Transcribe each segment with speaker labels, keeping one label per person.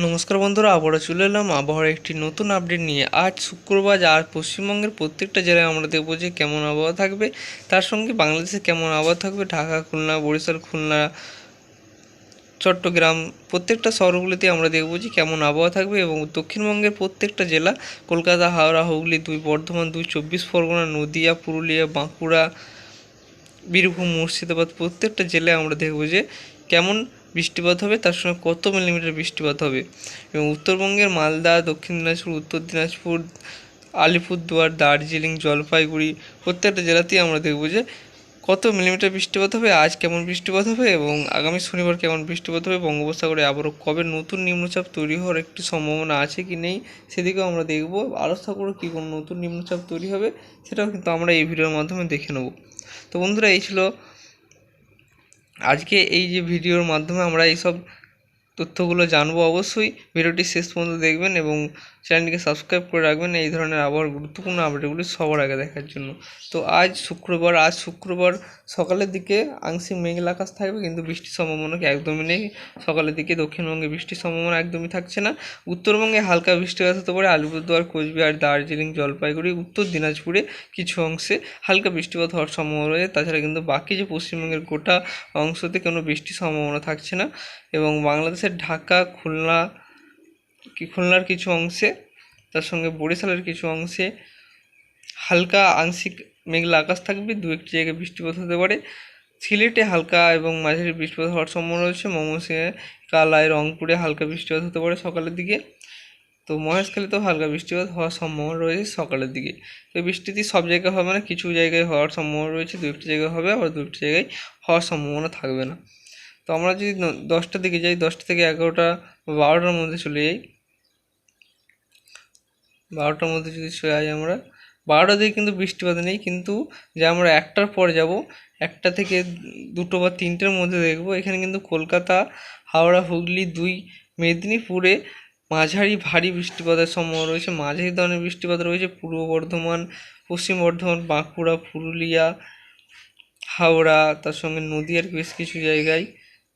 Speaker 1: নমস্কার বন্ধুরা, আবারও চলে এলাম আবহাওয়ার একটি নতুন আপডেট নিয়ে। আজ শুক্রবার, আর পশ্চিমবঙ্গের প্রত্যেকটা জেলায় আমরা দেখব যে কেমন আবহাওয়া থাকবে, তার সঙ্গে বাংলাদেশে কেমন আবহাওয়া থাকবে। ঢাকা, খুলনা, বরিশাল, খুলনা, চট্টগ্রাম প্রত্যেকটা শহরগুলিতে আমরা দেখব যে কেমন আবহাওয়া থাকবে। এবং দক্ষিণবঙ্গের প্রত্যেকটা জেলা কলকাতা, হাওড়া, হুগলি, দুই বর্ধমান, দুই চব্বিশ পরগনা, নদিয়া, পুরুলিয়া, বাঁকুড়া, বীরভূম, মুর্শিদাবাদ প্রত্যেকটা জেলায় আমরা দেখব যে কেমন বৃষ্টিপাত হবে, তার সঙ্গে কত মিলিমিটার বৃষ্টিপাত হবে। এবং উত্তরবঙ্গের মালদা, দক্ষিণ দিনাজপুর, উত্তর দিনাজপুর, আলিপুরদুয়ার, দার্জিলিং, জলপাইগুড়ি প্রত্যেকটা জেলাতেই আমরা দেখব যে কত মিলিমিটার বৃষ্টিপাত হবে, আজ কেমন বৃষ্টিপাত হবে এবং আগামী শনিবার কেমন বৃষ্টিপাত হবে। বঙ্গোপসাগরে আবারও কবে নতুন নিম্নচাপ তৈরি হওয়ার একটি সম্ভাবনা আছে কি নেই সেদিকেও আমরা দেখব। আরও কি কোনো নতুন নিম্নচাপ তৈরি হবে সেটাও কিন্তু আমরা এই ভিডিওর মাধ্যমে দেখে নেব। তো বন্ধুরা, এই ছিল আজকে এই যে ভিডিওর মাধ্যমে আমরা এইসব তথ্যগুলো জানবো। অবশ্যই ভিডিওটি শেষ পর্যন্ত দেখবেন এবং চ্যানেলটিকে সাবস্ক্রাইব করে রাখবেন এই ধরনের আবহাওয়ার গুরুত্বপূর্ণ আপডেটগুলি সবার আগে দেখার জন্য। তো আজ শুক্রবার সকালের দিকে আংশিক মেঘলা আকাশ থাকবে, কিন্তু বৃষ্টির সম্ভাবনা একদমই নেই। সকালের দিকে দক্ষিণবঙ্গে বৃষ্টির সম্ভাবনা একদমই থাকছে না। উত্তরবঙ্গে হালকা বৃষ্টিপাত হতে পারে, আলিপুরদুয়ার, কোচবিহার, দার্জিলিং, জলপাইগুড়ি, উত্তর দিনাজপুরে কিছু অংশে হালকা বৃষ্টিপাত হওয়ার সম্ভাবনা রয়েছে। তাছাড়া কিন্তু বাকি যে পশ্চিমবঙ্গের গোটা অংশতে কোনো বৃষ্টির সম্ভাবনা থাকছে না। এবং বাংলাদেশের ঢাকা, খুলনার কিছু অংশে, তার সঙ্গে বরিশালের কিছু অংশে হালকা আংশিক মেঘলা আকাশ থাকবে, দু একটি জায়গায় বৃষ্টিপাত হতে পারে। সিলেটে হালকা এবং মাঝারি বৃষ্টিপাত হওয়ার সম্ভাবনা রয়েছে। ময়মনসিংহে, কালায়, রংপুরে হালকা বৃষ্টিপাত হতে পারে সকালের দিকে। তো মহেশখালীতেও হালকা বৃষ্টিপাত হওয়ার সম্ভাবনা রয়েছে সকালের দিকে। তো বৃষ্টিটি সব জায়গায় হবে না, কিছু জায়গায় হওয়ার সম্ভাবনা রয়েছে, দু একটি জায়গায় হবে, আবার দু একটি জায়গায় হওয়ার সম্ভাবনা থাকবে না। তো আমরা যদি 10টার দিকে যাই, 10টা থেকে 11টা, 12টার মধ্যে চলে যাই, 12টার মধ্যে যদি চলে যাই আমরা, 12টা দিকে কিন্তু বৃষ্টিপাত নেই, কিন্তু যে আমরা 1টার পর যাব, 1টা থেকে 2টো বা 3টের মধ্যে দেখব এখানে কিন্তু কলকাতা, হাওড়া, হুগলি, দুই মেদিনীপুরে মাঝারি ভারী বৃষ্টিপাতের সম্ভাবনা রয়েছে। মাঝারি ধরনের বৃষ্টিপাত রয়েছে পূর্ব বর্ধমান, পশ্চিম বর্ধমান, বাঁকুড়া, পুরুলিয়া, হাওড়া, তার সঙ্গে নদীয়ার বেশ কিছু জায়গায়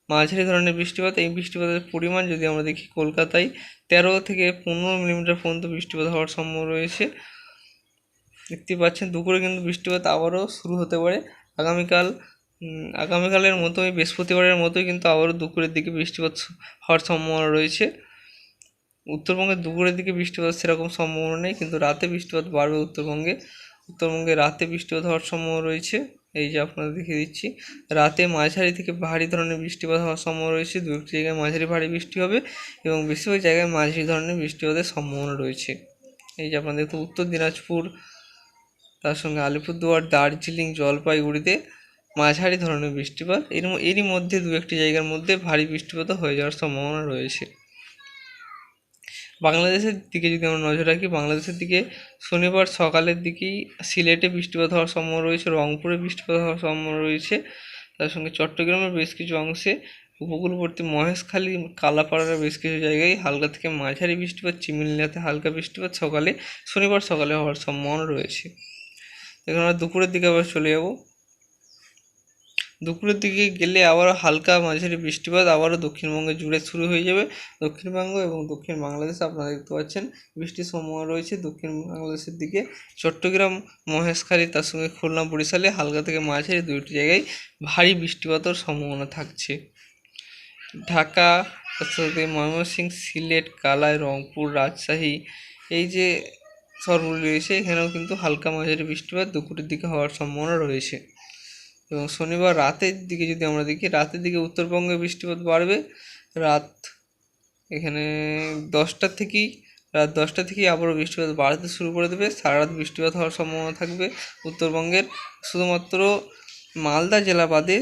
Speaker 1: মাঝারি ধরনের বৃষ্টিপাত। এই বৃষ্টিপাতের পরিমাণ যদি আমরা দেখি, কলকাতায় 13 থেকে 15 মিলিমিটার পর্যন্ত বৃষ্টিপাত হওয়ার সম্ভাবনা রয়েছে। দেখতে পাচ্ছেন দুপুরে কিন্তু বৃষ্টিপাত আবারও শুরু হতে পারে। আগামীকালের মতোই, বৃহস্পতিবারের মতোই কিন্তু আবারও দুপুরের দিকে বৃষ্টিপাত হওয়ার সম্ভাবনা রয়েছে। উত্তরবঙ্গে দুপুরের দিকে বৃষ্টিপাত সেরকম সম্ভাবনা নেই, কিন্তু রাতে বৃষ্টিপাত বাড়বে। উত্তরবঙ্গে রাতে বৃষ্টিপাত হওয়ার সম্ভাবনা রয়েছে। এই যে আপনাদের দেখিয়ে দিচ্ছি, রাতে মাঝারি থেকে ভারী ধরনের বৃষ্টিপাত হওয়ার সম্ভাবনা রয়েছে। দু একটি জায়গায় মাঝারি ভারী বৃষ্টি হবে এবং বেশিরভাগ জায়গায় মাঝারি ধরনের বৃষ্টিপাতের সম্ভাবনা রয়েছে। এই যে আপনাদের তো উত্তর দিনাজপুর, তার সঙ্গে আলিপুরদুয়ার, দার্জিলিং, জলপাইগুড়িতে মাঝারি ধরনের বৃষ্টিপাত, এরই মধ্যে দু একটি জায়গার মধ্যে ভারী বৃষ্টিপাতও হয়ে যাওয়ার সম্ভাবনা রয়েছে। বাংলাদেশের দিকে যদি আমরা নজর রাখি, বাংলাদেশের দিকে শনিবার সকালের দিকেই সিলেটে বৃষ্টিপাত হওয়ার সম্ভাবনা রয়েছে, রংপুরে বৃষ্টিপাত হওয়ার সম্ভাবনা রয়েছে, তার সঙ্গে চট্টগ্রামের বেশ কিছু অংশে, উপকূলবর্তী মহেশখালী, কালাপাড়ার বেশ কিছু জায়গায় হালকা থেকে মাঝারি বৃষ্টিপাত, চিমিলনিয়াতে হালকা বৃষ্টিপাত শনিবার সকালে হওয়ার সম্ভাবনা রয়েছে। এখন আমরা দুপুরের দিকে আবার চলে যাব। দুপুরের দিকে গেলে আবারও হালকা মাঝারি বৃষ্টিপাত আবারও দক্ষিণবঙ্গে জুড়ে শুরু হয়ে যাবে। দক্ষিণবঙ্গ এবং দক্ষিণ বাংলাদেশে আপনারা দেখতে পাচ্ছেন বৃষ্টির সম্ভাবনা রয়েছে। দক্ষিণ বাংলাদেশের দিকে চট্টগ্রাম, মহেশখালী, তার সঙ্গে খুলনা, বরিশালে হালকা থেকে মাঝারি দুইটি জায়গায় ভারী বৃষ্টিপাতের সম্ভাবনা থাকছে। ঢাকা, তার সাথে ময়মনসিংহ, সিলেট, কালাই, রংপুর, রাজশাহী, এই যে শহরগুলি রয়েছে এখানেও কিন্তু হালকা মাঝারি বৃষ্টিপাত দুপুরের দিকে হওয়ার সম্ভাবনা রয়েছে। এবং শনিবার রাতের দিকে যদি আমরা দেখি, রাতের দিকে উত্তরবঙ্গে বৃষ্টিপাত বাড়বে। রাত এখানে 10টা থেকেই আবারও বৃষ্টিপাত বাড়তে শুরু করে দেবে। সারা রাত বৃষ্টিপাত হওয়ার সম্ভাবনা থাকবে উত্তরবঙ্গের। শুধুমাত্র মালদা জেলা বাদে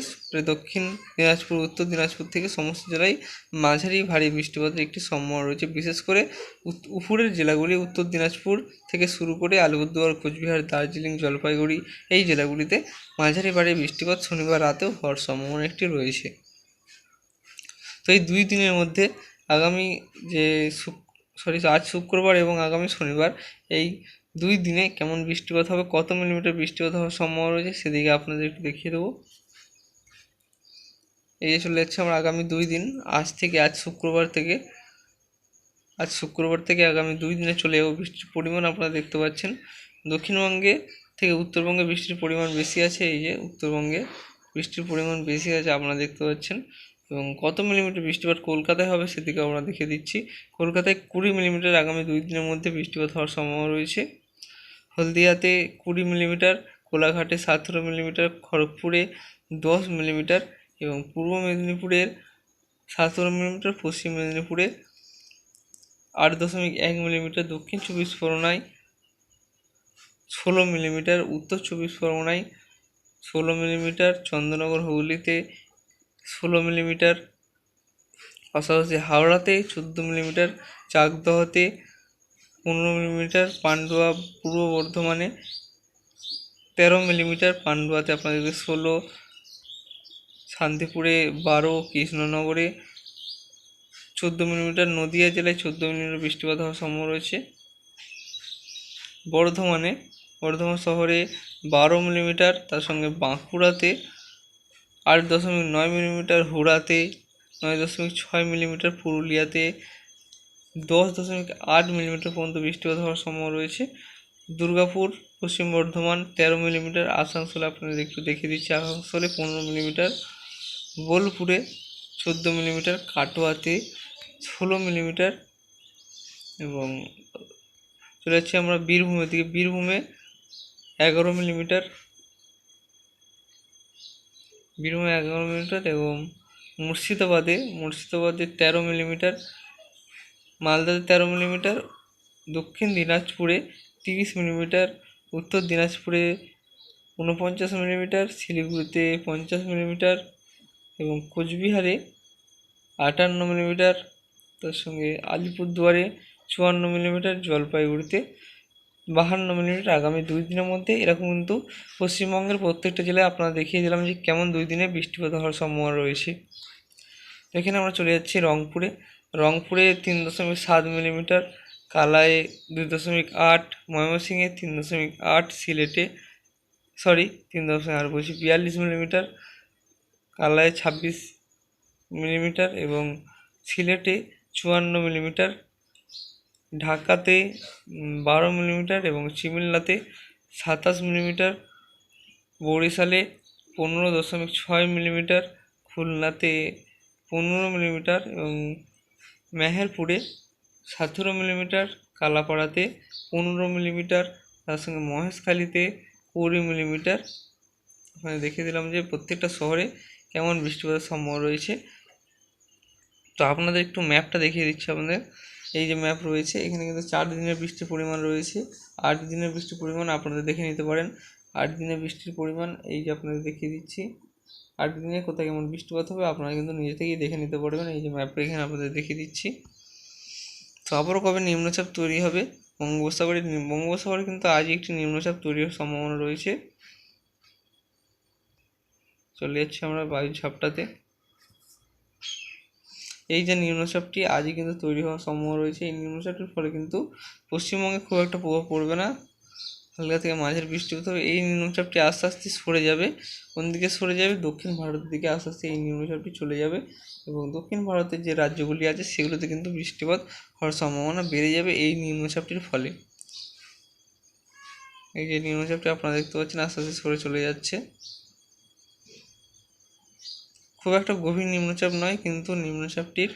Speaker 1: দক্ষিণ দিনাজপুর, উত্তর দিনাজপুর থেকে সমস্ত জেলায় মাঝারি ভারী বৃষ্টিপাতের একটি সম্ভাবনা রয়েছে। বিশেষ করে উপরের জেলাগুলি, উত্তর দিনাজপুর থেকে শুরু করে আলিপুরদুয়ার, কোচবিহার, দার্জিলিং, জলপাইগুড়ি, এই জেলাগুলিতে মাঝারি ভারী বৃষ্টিপাত শনিবার রাতেও হওয়ার সম্ভাবনা একটি রয়েছে। তো এই 2 দিনের মধ্যে আগামী যে আজ শুক্রবার এবং আগামী শনিবার, এই 2 দিনে কেমন বৃষ্টিপাত হবে, কত মিলিমিটার বৃষ্টিপাত হওয়ার সম্ভাবনা রয়েছে সেদিকে আপনাদের একটু দেখিয়ে দেবো। এই যে চলে যাচ্ছে আমরা আগামী 2 দিন, আজ শুক্রবার থেকে আজ শুক্রবার থেকে আগামী 2 দিনে চলে যাবো। বৃষ্টির পরিমাণ আপনারা দেখতে পাচ্ছেন দক্ষিণবঙ্গে থেকে উত্তরবঙ্গে বৃষ্টির পরিমাণ বেশি আছে। এই যে উত্তরবঙ্গে বৃষ্টির পরিমাণ বেশি আছে আপনারা দেখতে পাচ্ছেন। এবং কত মিলিমিটার বৃষ্টিপাত কলকাতায় হবে সেদিকে আমরা দেখে দিচ্ছি। কলকাতায় 20 মিলিমিটার আগামী 2 দিনের মধ্যে বৃষ্টিপাত হওয়ার সম্ভাবনা রয়েছে। হলদিয়াতে 20 মিলিমিটার, কোলাঘাটে 17 মিলিমিটার, খড়গপুরে 10 মিলিমিটার এবং পূর্ব মেদিনীপুরের 17 মিলিমিটার, পশ্চিম মেদিনীপুরে 8.1 মিলিমিটার, দক্ষিণ 24 পরগনায় 16 মিলিমিটার, উত্তর 24 পরগনায় 16 মিলিমিটার, চন্দ্রনগর হুগলিতে 16 মিলিমিটার, পাশাপাশি হাওড়াতে 14 মিলিমিটার, চাকদহতে 15 মিলিমিটার, পান্ডুয়া পূর্ব বর্ধমানে 13 মিলিমিটার, পান্ডুয়াতে আপনাদের 16, শান্তিপুরে 12, কৃষ্ণনগরে 14 মিলিমিটার, নদিয়া জেলায় 14 মিলিমিটার বৃষ্টিপাত হওয়ার সম্ভাবনা রয়েছে। বর্ধমান শহরে 12 মিলিমিটার, তার সঙ্গে বাঁকুড়াতে 8.9 মিলিমিটার, হুড়াতে 9.6 মিলিমিটার, পুরুলিয়াতে 10.8 মিলিমিটার পর্যন্ত বৃষ্টিপাত হওয়ার সম্ভাবনা রয়েছে। দুর্গাপুর পশ্চিম বর্ধমান 13 মিলিমিটার, আসানসোলে আপনাদের একটু দেখিয়ে দিচ্ছি, আসানসোলে 15 মিলিমিটার, বোলপুরে 14 মিলিমিটার, কাটোয়াতে 16 মিলিমিটার এবং চলে যাচ্ছি আমরা বীরভূমের দিকে। বীরভূমে 11 মিলিমিটার, এবং মুর্শিদাবাদে 13 মিলিমিটার, মালদাতে 13 মিলিমিটার, দক্ষিণ দিনাজপুরে 30 মিলিমিটার, উত্তর দিনাজপুরে 49 মিলিমিটার, শিলিগুড়িতে 50 মিলিমিটার এবং কোচবিহারে 58 মিলিমিটার, তার সঙ্গে আলিপুরদুয়ারে 54 মিলিমিটার, জলপাইগুড়িতে 52 মিলিমিটার আগামী 2 দিনের মধ্যে। এরকম কিন্তু পশ্চিমবঙ্গের প্রত্যেকটা জেলায় আপনারা দেখিয়ে দিলাম যে কেমন 2 দিনে বৃষ্টিপাত হওয়ার সম্ভাবনা রয়েছে। এখানে আমরা চলে যাচ্ছি রংপুরে 3.7 মিলিমিটার, কালায় 2.8, ময়মনসিংহে 3.8, সিলেটে 42 মিলিমিটার, কালায় 26 মিলিমিটার এবং সিলেটে 54 মিলিমিটার, ঢাকাতে 12 মিলিমিটার এবং চিমিল্লাতে 27 মিলিমিটার, বরিশালে 15.6 মিলিমিটার, খুলনাতে 15 মিলিমিটার এবং মেহেরপুরে 17 মিলিমিটার, কালাপাড়াতে 15 মিলিমিটার, তার সঙ্গে মহেশখালীতে 20 মিলিমিটার। ওখানে দেখিয়ে দিলাম যে প্রত্যেকটা শহরে কেমন বৃষ্টিপাতের সম্ভাবনা রয়েছে। তো আপনাদের একটু ম্যাপটা দেখিয়ে দিচ্ছি আপনাদের। এই যে ম্যাপ রয়েছে এখানে কিন্তু 4 দিনের বৃষ্টির পরিমাণ রয়েছে। 8 দিনের বৃষ্টির পরিমাণ আপনাদের দেখে নিতে পারেন। 8 দিনের বৃষ্টির পরিমাণ এই যে আপনাদের দেখিয়ে দিচ্ছি। 8 দিনে কোথায় কেমন বৃষ্টিপাত হবে আপনারা কিন্তু নিজে থেকেই দেখে নিতে পারবেন। এই যে ম্যাপটা এখানে আপনাদের দেখিয়ে দিচ্ছি। তো আবারও কবে নিম্নচাপ তৈরি হবে বঙ্গোপসাগরে কিন্তু আজই একটি নিম্নচাপ তৈরি হওয়ার সম্ভাবনা রয়েছে। চলে যাচ্ছি আমরা বায়ু ঝাপটাতে। এই যে নিম্নচাপটি আজই কিন্তু তৈরি হওয়ার সম্ভাবনা রয়েছে। এই নিম্নচাপটির ফলে কিন্তু পশ্চিমবঙ্গে খুব একটা প্রভাব পড়বে না, হালকা থেকে মাঝের বৃষ্টিপাত হবে। এই নিম্নচাপটি আস্তে আস্তে সরে যাবে। কোন দিকে সরে যাবে? দক্ষিণ ভারতের দিকে আস্তে আস্তে এই নিম্নচাপটি চলে যাবে এবং দক্ষিণ ভারতের যে রাজ্যগুলি আছে সেগুলোতে কিন্তু বৃষ্টিপাত হওয়ার সম্ভাবনা বেড়ে যাবে এই নিম্নচাপটির ফলে। এই যে নিম্নচাপটি আপনারা দেখতে পাচ্ছেন আস্তে আস্তে সরে চলে যাচ্ছে। খুব একটা গভীর নিম্নচাপ নয়, কিন্তু নিম্নচাপটির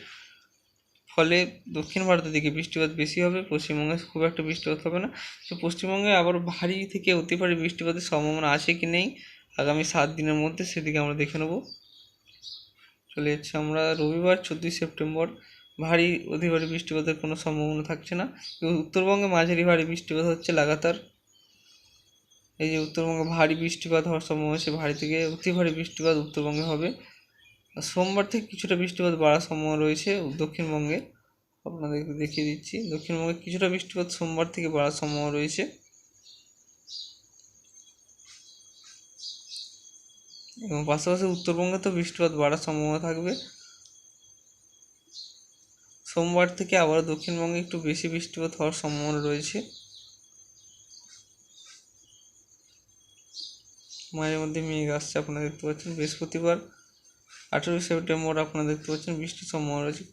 Speaker 1: ফলে দক্ষিণ ভারতের দিকে বৃষ্টিপাত বেশি হবে, পশ্চিমবঙ্গে খুব একটা বৃষ্টিপাত হবে না। তো পশ্চিমবঙ্গে আবার ভারী থেকে অতি ভারী বৃষ্টিপাতের সম্ভাবনা আছে কি নেই আগামী 7 দিনের মধ্যে সেদিকে আমরা দেখে নেব। চলে যাচ্ছে আমরা রবিবার 14 সেপ্টেম্বর। ভারী অতি ভারী বৃষ্টিপাতের কোনো সম্ভাবনা থাকছে না। উত্তরবঙ্গে মাঝারি ভারী বৃষ্টিপাত হচ্ছে লাগাতার। এই যে উত্তরবঙ্গে ভারী বৃষ্টিপাত হওয়ার সম্ভাবনা আছে, ভারী থেকে অতি ভারী বৃষ্টিপাত উত্তরবঙ্গে হবে। সোমবার থেকে কিছুটা বৃষ্টিপাত বাড়ার সম্ভাবনা রয়েছে দক্ষিণবঙ্গে। আপনাদের দেখিয়ে দিচ্ছি, দক্ষিণবঙ্গে কিছুটা বৃষ্টিপাত সোমবার থেকে বাড়ার সম্ভাবনা রয়েছে এবং পাশাপাশি উত্তরবঙ্গে তো বৃষ্টিপাত বাড়ার সম্ভাবনা থাকবে। সোমবার থেকে আবার দক্ষিণবঙ্গে একটু বেশি বৃষ্টিপাত হওয়ার সম্ভাবনা রয়েছে। মাঝে মধ্যে মেঘ আসছে আপনারা দেখতে পাচ্ছেন। বৃহস্পতিবার 18 সেপ্টেম্বর আপনারা দেখতে পাচ্ছেন বৃষ্টির সম্ভাবনা রয়েছে।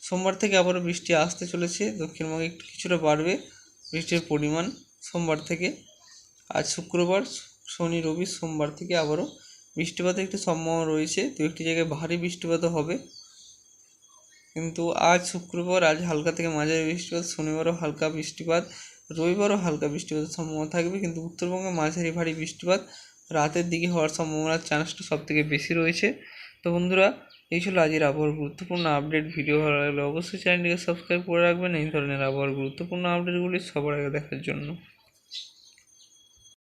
Speaker 1: সোমবার থেকে আবারও বৃষ্টি আসতে চলেছে, দক্ষিণবঙ্গে একটু কিছুটা বাড়বে বৃষ্টির পরিমাণ সোমবার থেকে। আজ শুক্রবার, শনি, রবি, সোমবার থেকে আবারও বৃষ্টিপাতের একটি সম্ভাবনা রয়েছে। দু একটি জায়গায় ভারী বৃষ্টিপাতও হবে, কিন্তু আজ শুক্রবার, আজ হালকা থেকে মাঝারি বৃষ্টিপাত, শনিবারও হালকা বৃষ্টিপাত, রবিবারও হালকা বৃষ্টিপাতের সম্ভাবনা থাকবে। কিন্তু উত্তরবঙ্গে মাঝারি ভারী বৃষ্টিপাত রাতের দিকে হওয়ার সম্ভাবনার চান্সটা সবথেকে বেশি রয়েছে। তো বন্ধুরা, এই ছিল আজকের আবহাওয়ার গুরুত্বপূর্ণ আপডেট। ভিডিও ভালো লাগলে অবশ্যই চ্যানেলটিকে সাবস্ক্রাইব করে রাখবেন এই ধরনের আবহাওয়ার গুরুত্বপূর্ণ আপডেটগুলি সবার আগে দেখার জন্য।